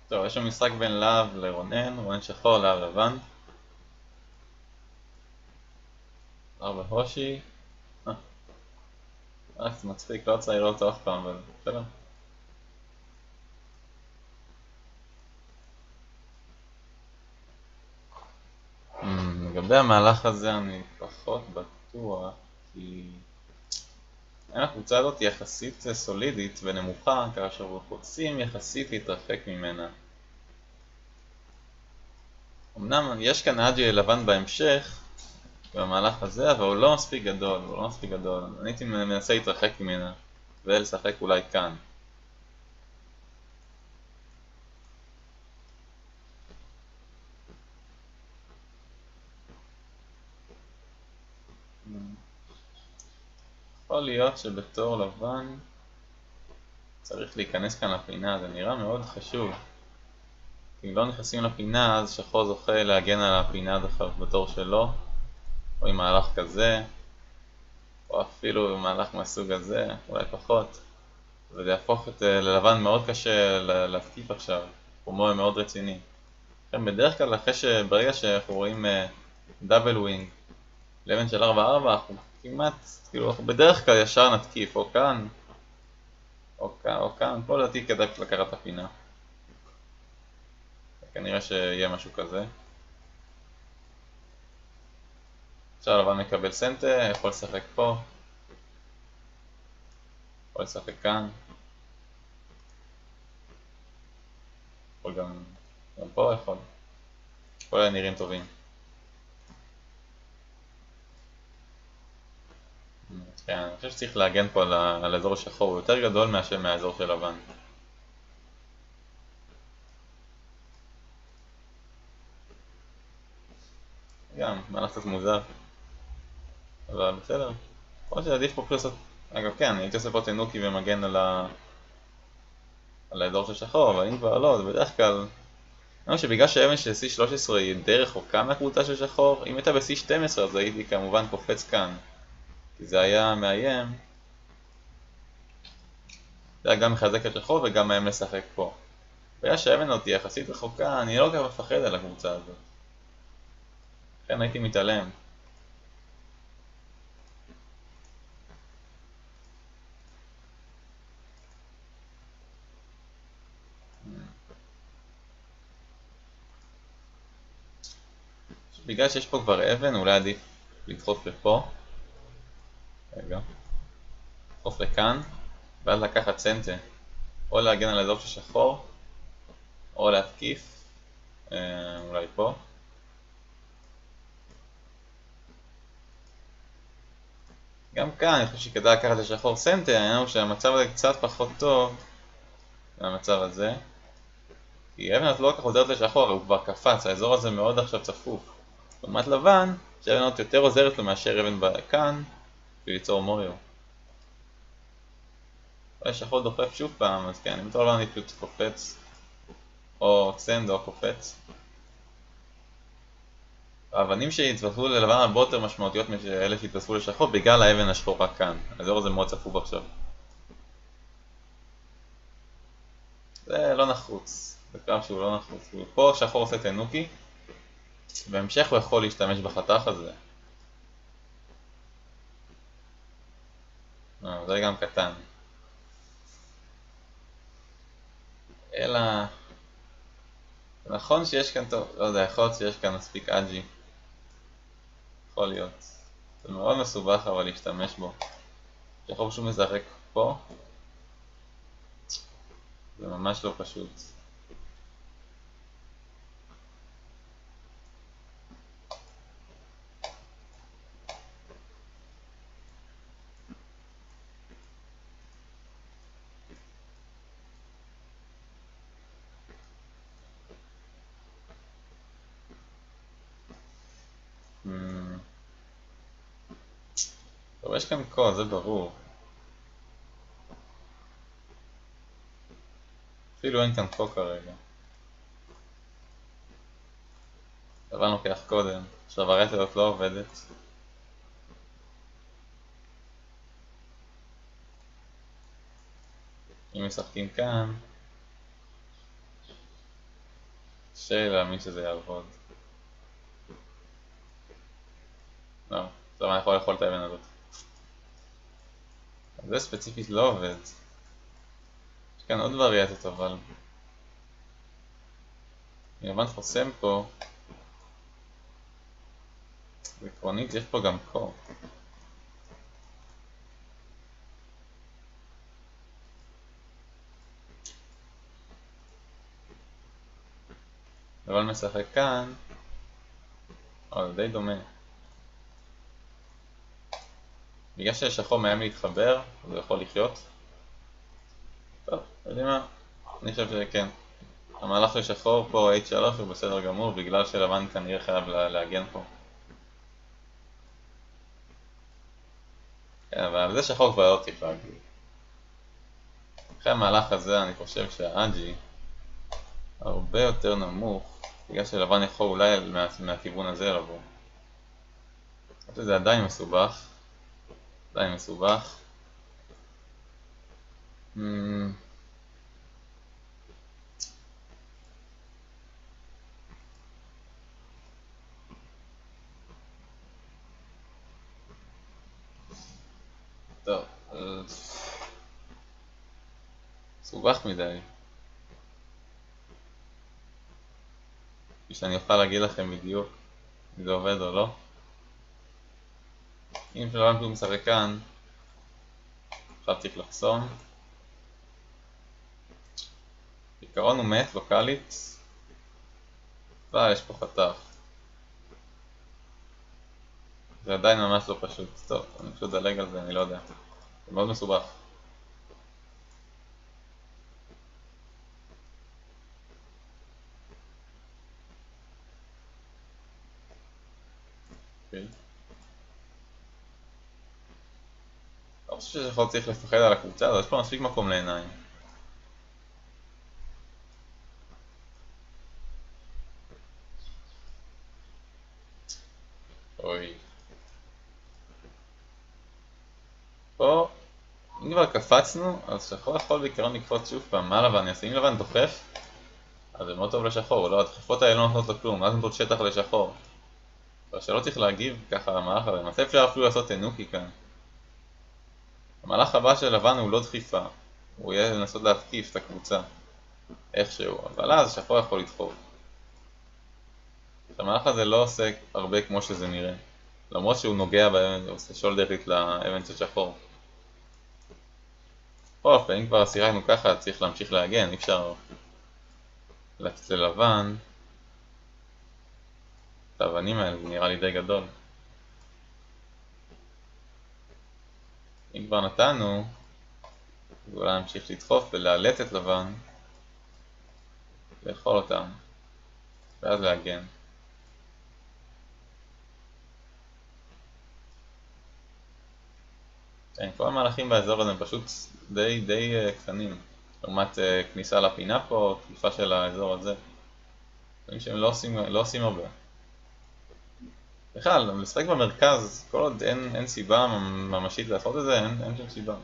טוב, יש לנו משחק בין להב לרונן, רונן שחור, להב לבן. ארבע הושי. קצת מצחיק, לא יצא לראות אותו אף פעם, אבל בסדר. לגבי המהלך הזה אני פחות בטוח, כי הקבוצה הזאת יחסית סולידית ונמוכה, כאשר אנחנו רוצים יחסית להתרחק ממנה. אמנם יש כאן אג'י לבן בהמשך, במהלך הזה, אבל הוא לא מספיק גדול, הוא לא מספיק גדול. אני הייתי מנסה להתרחק ממנה, ולשחק אולי כאן. יכול להיות שבתור לבן צריך להיכנס כאן לפינה, זה נראה מאוד חשוב. אם לא נכנסים לפינה, אז שחור זוכה להגן על הפינה בתור שלו, או עם מהלך כזה, או אפילו במהלך מהסוג הזה, אולי פחות. וזה יהפוך ללבן מאוד קשה להתקיף עכשיו, הוא מאוד רציני. בדרך כלל ברגע שאנחנו רואים דאבל ווינג, לבן של 4-4, אנחנו כמעט, כאילו אנחנו בדרך כלל ישר נתקיף, או כאן, או כאן, או כאן, פה לדעתי כדאי לקחת את הפינה. כנראה שיהיה משהו כזה. עכשיו לבן מקבל סנטר, יכול לשחק פה, יכול לשחק כאן, יכול גם פה יכול. כל אלה נראים טובים. כן, אני חושב שצריך להגן פה על האזור השחור, הוא יותר גדול מאשר מהאזור של לבן. גם, מהלך קצת מוזר. אבל בסדר. יכול להיות שעדיף פה פלוס... אגב כן, הייתי עושה פה תנוקי ומגן על האזור של שחור, אבל אם כבר לא, זה בדרך כלל... אני חושב שבגלל שהאבן של C13 היא די רחוקה מהקבוצה של שחור, אם הייתה ב-C12 אז הייתי כמובן קופץ כאן. כי זה היה מאיים. זה היה גם מחזק את שחור וגם מאיים לשחק פה. בגלל שהאבן אותי יחסית רחוקה, אני לא כל כך מפחד על הקבוצה הזאת. לכן הייתי מתעלם. בגלל שיש פה כבר אבן, אולי עדיף לדחוף לפה. רגע. לדחוף לכאן, ואז לקחת סנטה. או להגן על האזור של שחור, או להתקיף. אולי פה. גם כאן אני חושב שכדאי לקחת לשחור סנטר, העניין הוא שהמצב הזה קצת פחות טוב מהמצב הזה. כי אבן לא כל כך עוזרת לשחור, הוא כבר קפץ, האזור הזה מאוד עכשיו צפוף. לעומת לבן, שאבן יותר עוזרת לו מאשר אבן כאן, בשביל ליצור מוריו. שחור דוחף שוב פעם, אז כן, אם בתור לבן אני פשוט קופץ, או סנד או קופץ. האבנים שהתווספו ללבן הרבה יותר משמעותיות מאלה שהתווספו לשחור בגלל האבן השחורה כאן. האזור הזה מאוד צפוף עכשיו. זה לא נחוץ, זה קרב שהוא לא נחוץ. פה שחור עושה תנוקי, בהמשך הוא יכול להשתמש בחתך הזה. זה גם קטן. אלא... נכון שיש כאן טוב, לא יודע, יכול להיות שיש כאן מספיק אג'י. יכול להיות. זה מאוד מסובך אבל להשתמש בו. שחור פשוט משחק פה. זה ממש לא פשוט. טוב, יש כאן קוד, זה ברור. אפילו אין כאן פה כרגע. לבן לוקח קודם. עכשיו הרטה הזאת לא עובדת. אם משחקים כאן, קשה להאמין שזה יעבוד. לא, טוב, אני יכול לאכול את האבן הזאת. זה ספציפית לא עובד. יש כאן עוד וריאציות אבל. יוון חוסם פה. עקרונית יש פה גם קור. אבל משחק כאן. אבל זה די דומה. בגלל ששחור מאיים להתחבר, אז הוא יכול לחיות. טוב, יודעים מה? אני חושב שכן. המהלך של שחור פה H3 הוא בסדר גמור, בגלל שלבן כנראה חייב להגן פה. כן, אבל זה שחור כבר לא צריך להגיד. אחרי המהלך הזה אני חושב שהאג'י הרבה יותר נמוך, בגלל שלבן יכול אולי מהכיוון הזה לבוא. אני חושב שזה עדיין מסובך. עדיין מסובך. טוב, אז מסובך מדי. שאני אוכל להגיד לכם בדיוק אם זה עובד או לא. אם שלבן פשוט משחק כאן, עכשיו צריך לחסום. בעיקרון הוא מת לוקלית, אבל יש פה חתך. זה עדיין ממש לא פשוט. טוב, אני פשוט דלג על זה, אני לא יודע. זה מאוד מסובך. לא חושב שיכול צריך לפחד על הקבוצה, אבל יש פה מספיק מקום לעיניים. אוי. פה, אם כבר קפצנו, אז שחור יכול בעיקרון לקפוץ שוב פעם. מה לבן יעשה? אם לבן דוחף, אז זה מאוד טוב לשחור. לא, הדחיפות האלה לא נותנות לו כלום, אז נותנות שטח לשחור. אבל שלא צריך להגיב ככה למהלך הזה. למעשה אפשר אפילו לעשות תנוקי כאן. המהלך הבא של לבן הוא לא דחיפה. הוא יהיה לנסות להתקיף את הקבוצה. איכשהו, אבל אז שחור יכול לדחוף. המהלך הזה לא עושה הרבה כמו שזה נראה. למרות שהוא נוגע באבן, הוא עושה שולדרית לאבן של שחור. בכל אופן, אם כבר שיחקנו ככה, צריך להמשיך להגן, אי אפשר לצאת ללבן. את האבנים האלה, זה נראה לי די גדול. אם כבר נתנו, אז אולי נמשיך לדחוף ולאלץ את לבן, לאכול אותם, ואז להגן. כן, כל המהלכים באזור הזה הם פשוט די קטנים. לעומת כניסה לפינה פה, תקיפה של האזור הזה. דברים שהם לא עושים הרבה. בכלל, לשחק במרכז, כל עוד אין סיבה ממשית לעשות את זה, אין שום סיבה.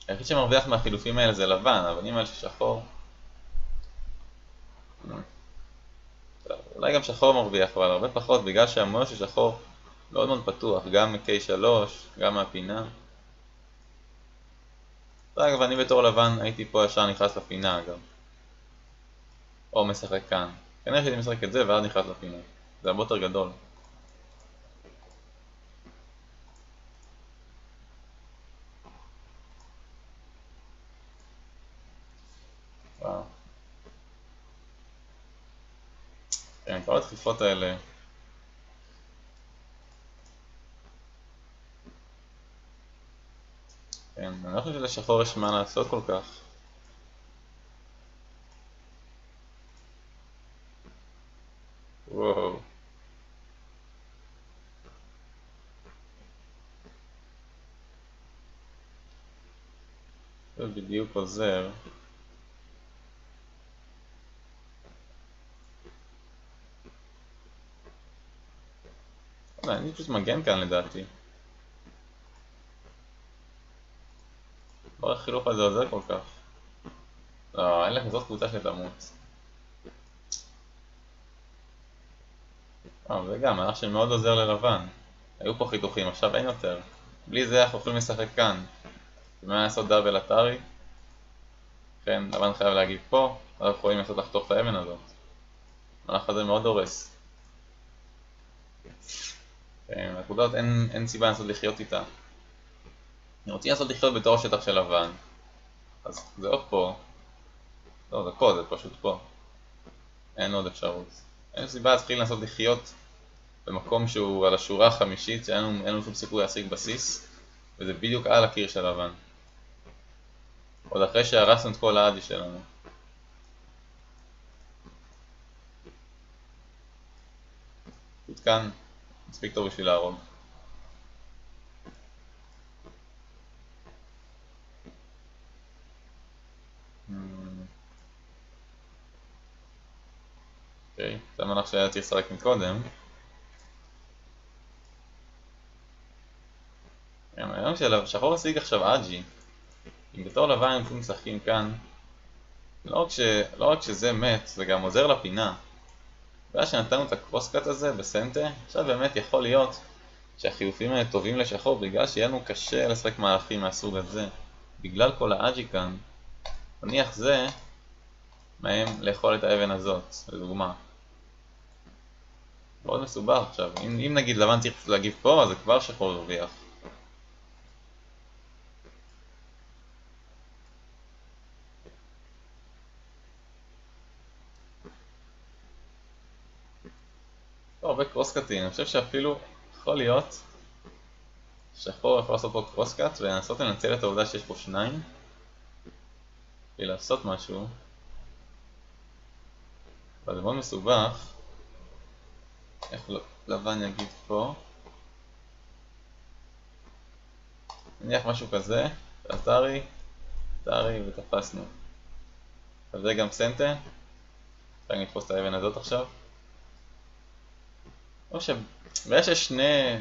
היחיד שמרוויח מהחילופים האלה זה לבן, אבל אם על שחור... אולי גם שחור מרוויח, אבל הרבה פחות, בגלל שהמון של שחור מאוד מאוד פתוח, גם מ-K3, גם מהפינה. אגב, אני בתור לבן הייתי פה ישר נכנס לפינה אגב. או משחק כאן. כנראה שהייתי משחק את זה ואז נכנס לפינה. זה הרבה יותר גדול. וואו. כן, כל הדחיפות האלה. כן, אני לא חושב שלשחור יש מה לעשות כל כך. וואו. זה בדיוק עוזר. אני פשוט מגן כאן לדעתי. לא איך החילוף הזה עוזר כל כך. לא, אין לך כזאת קבוצה שתמות. זה גם מהלך שמאוד עוזר ללבן. היו פה חיתוכים, עכשיו אין יותר. בלי זה אנחנו יכולים לשחק כאן. ומה לעשות דאבל אתרי? לכן לבן חייב להגיב פה, אנחנו יכולים לנסות לחתוך את האבן הזאת. המהלך הזה מאוד הורס. בנקודות אין סיבה לנסות לחיות איתה. אני רוצה לנסות לחיות בתור השטח של לבן. אז זה עוד פה. לא, זה פה, זה פשוט פה. אין עוד אפשרות. אין סיבה להתחיל לנסות לחיות במקום שהוא על השורה החמישית, שאין לנו שום סיכוי להשיג בסיס, וזה בדיוק על הקיר של לבן. עוד אחרי שהרסנו את כל האדי שלנו. כאן מספיק טוב בשביל להרוג. אוקיי, זה המהלך שהיה צריך לשחק מקודם. היום שחור השיג עכשיו אג'י. אם בתור לבן הם פשוט משחקים כאן, לא רק שזה מת, זה גם עוזר לפינה. בגלל שנתנו את הקרוסקאט הזה בסנטה, עכשיו באמת יכול להיות שהחילופים האלה טובים לשחור בגלל שיהיה לנו קשה לשחק מהלכים מהסוג הזה. בגלל כל האג'י כאן, נניח זה מהם לאכול את האבן הזאת, לדוגמה. מאוד מסובך עכשיו, אם נגיד לבן צריך להגיב פה, אז זה כבר שחור הרוויח. לא הרבה קרוסקאטים, אני חושב שאפילו יכול להיות שחור יכול לעשות פה קרוסקאט ולנסות לנצל את העובדה שיש פה שניים כדי לעשות משהו, אבל זה מאוד מסובך. איך לבן יגיד פה? נניח משהו כזה, אתרי ותפסנו. אז זה גם סנטה. אפשר לתפוס את האבן הזאת עכשיו. בגלל שיש שני...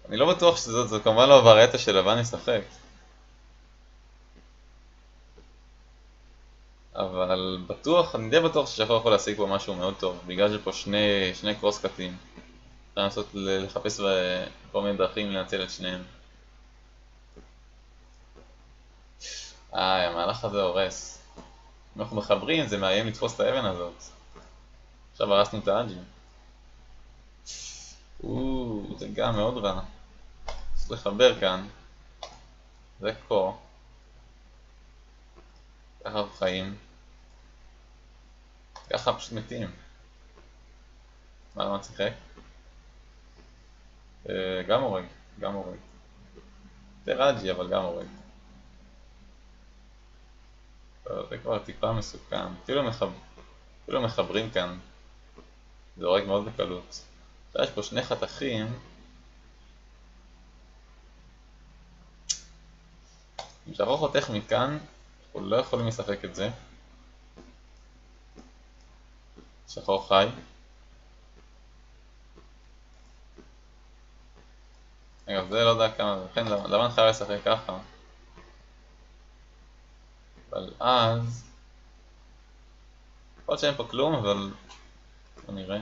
אני לא בטוח שזאת כמובן לא הוורטה של לבן ישחק. אבל בטוח, אני די בטוח ששחור יכול להשיג פה משהו מאוד טוב, בגלל שפה שני קרוסקאטים. אפשר לנסות לחפש כל מיני דרכים לנצל את שניהם. המהלך הזה הורס. אם אנחנו מחברים זה מאיים לתפוס את האבן הזאת. עכשיו הרסנו את האג'י. זה גם מאוד רע. צריך לחבר כאן. זה פה. ככה אנחנו חיים. ככה פשוט מתים. מה למה תשחק? גם הורג. זה רג'י אבל גם הורג. זה כבר טיפה מסוכן. אפילו מחברים כאן. זה הורג מאוד בקלות. יש פה שני חתכים. אם שחור חותך מכאן, אנחנו לא יכולים לשחק את זה. שחור חי. אגב, זה לא יודע כמה, לכן לבן חייב לשחק ככה. אבל אז... יכול להיות שאין פה כלום, אבל... בוא נראה.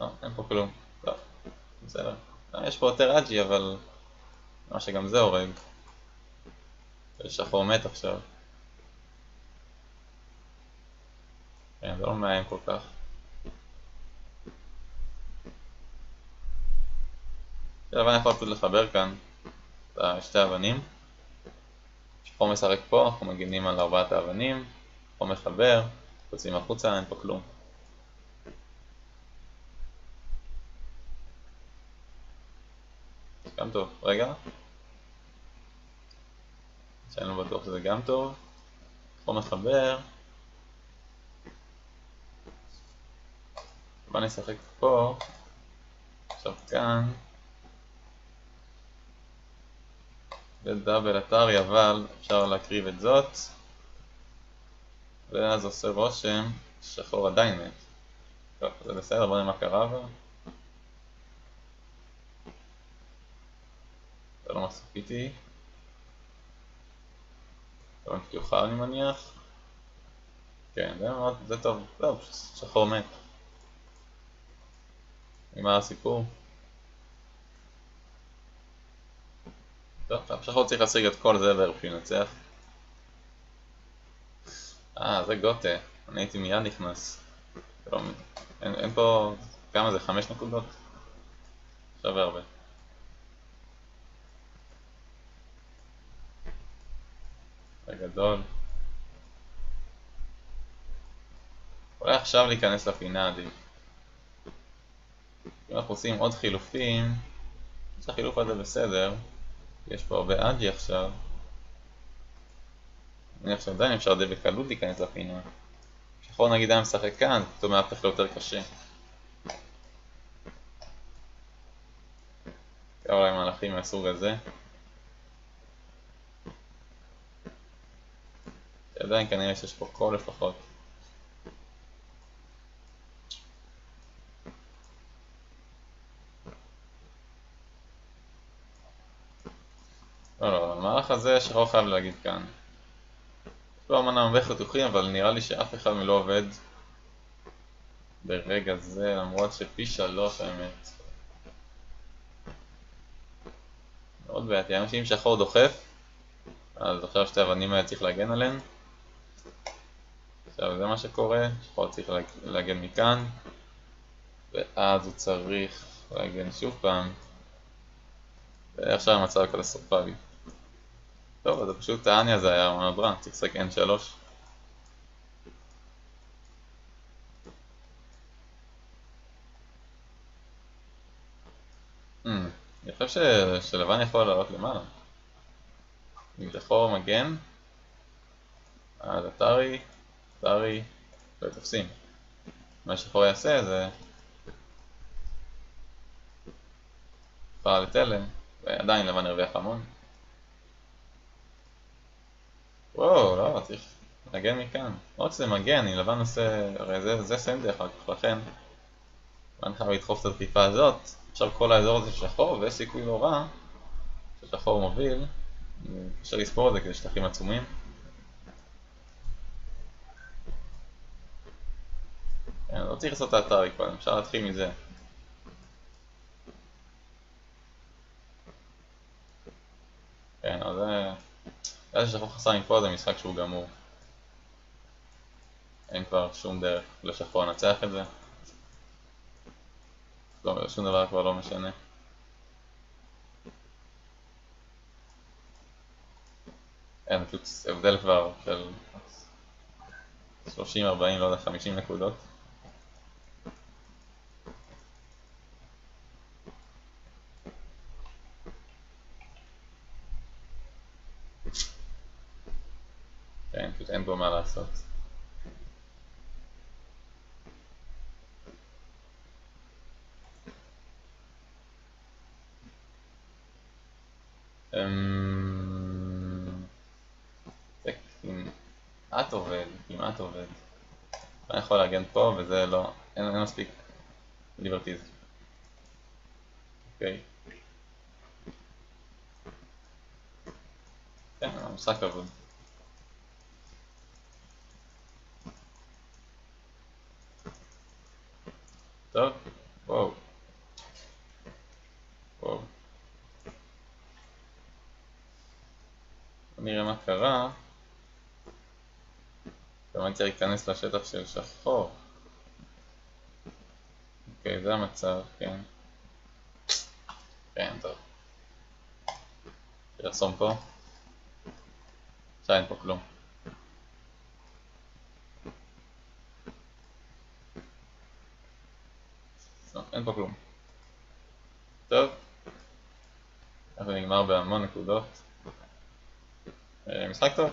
לא, אין פה כלום. לא, בסדר. יש פה יותר אג'י, אבל... מה שגם זה הורג. שחור מת עכשיו. כן, זה לא מאיים כל כך. לבן יכול פשוט לחבר כאן את שתי האבנים. שחור משחק פה, אנחנו מגינים על 4 האבנים. שחור מחבר, יוצאים החוצה, אין פה כלום. גם טוב, רגע. שאני לא בטוח שזה גם טוב. שחור מחבר. בוא נשחק פה. עכשיו כאן. זה דאבל אתרי, אבל אפשר להקריב את זאת. ואז עושה רושם שחור עדיין מת. טוב, זה בסדר, בוא נראה מה קרה אבל. זה לא מספיק איתי. לא פתוחה אני מניח. כן, זה טוב, לא, פשוט שחור מת. נגמר הסיפור. טוב, שחור צריך להשיג את כל זה בערב שהוא ינצח. זה גוטה, אני הייתי מיד נכנס. אין פה, כמה זה? 5 נקודות? שווה הרבה. זה גדול. אולי עכשיו להיכנס לפינה עדיף. אם אנחנו עושים עוד חילופים, שהחילוף הזה בסדר, יש פה הרבה אג'י עכשיו. אני עכשיו עדיין אפשר די בקלות להיכנס לפינה. שחור נגיד היה משחק כאן, פתאום היה הופך ליותר קשה. אולי מהלכים מהסוג הזה. עדיין כנראה שיש פה קול לפחות. לא, המהלך הזה שחור חייב להגיד כאן. יש לו אמנה הרבה חתוכים, אבל נראה לי שאף אחד מלא עובד ברגע זה, למרות שפי 3 האמת. מאוד בעייתי, האמת שאם שחור דוחף, אז עכשיו שתי אבנים האלה צריך להגן עליהן. עכשיו זה מה שקורה, שחור צריך להגן מכאן, ואז הוא צריך להגן שוב פעם, ועכשיו המצב קטסטרופלי. טוב, אז פשוט האניה זה היה מנברן, צריך לשחק N3. אני חושב שלבן יכול לעלות למעלה. אם שחור מגן, אז אתרי ותופסים. מה שחור יעשה זה פעל לתלם, ועדיין לבן הרוויח המון. וואו, לא, צריך להגן מכאן. לא רק שזה מגן, אם לבן עושה, הרי זה סנדי אחר כך, לכן לבן חייב לדחוף את הדחיפה הזאת. עכשיו כל האזור הזה שחור, ויש סיכוי לא רע ששחור מוביל. אפשר לספור את זה כדי שטחים עצומים. לא צריך לעשות את האתרי קודם, אפשר להתחיל מזה. כן, אז זה ששחור חסר מפה זה משחק שהוא גמור. אין כבר שום דרך לשחור לנצח את זה. לא, שום דבר כבר לא משנה. אין, פשוט הבדל כבר של 30, 40, לא יודע, 50 נקודות. כן, פשוט אין פה מה לעשות. זה כמעט עובד, כמעט עובד. אני יכול להגן פה וזה לא, אין מספיק ליברטיז. אוקיי. כן, המשחק עבוד. טוב, וואו. וואו. נראה מה קרה. גם אני צריך להיכנס לשטח של שחור. אוקיי, זה המצב, כן. כן, טוב. לחסום פה. עכשיו אין פה כלום. לא, אין פה כלום. טוב. אז זה נגמר בהמון נקודות. משחק טוב.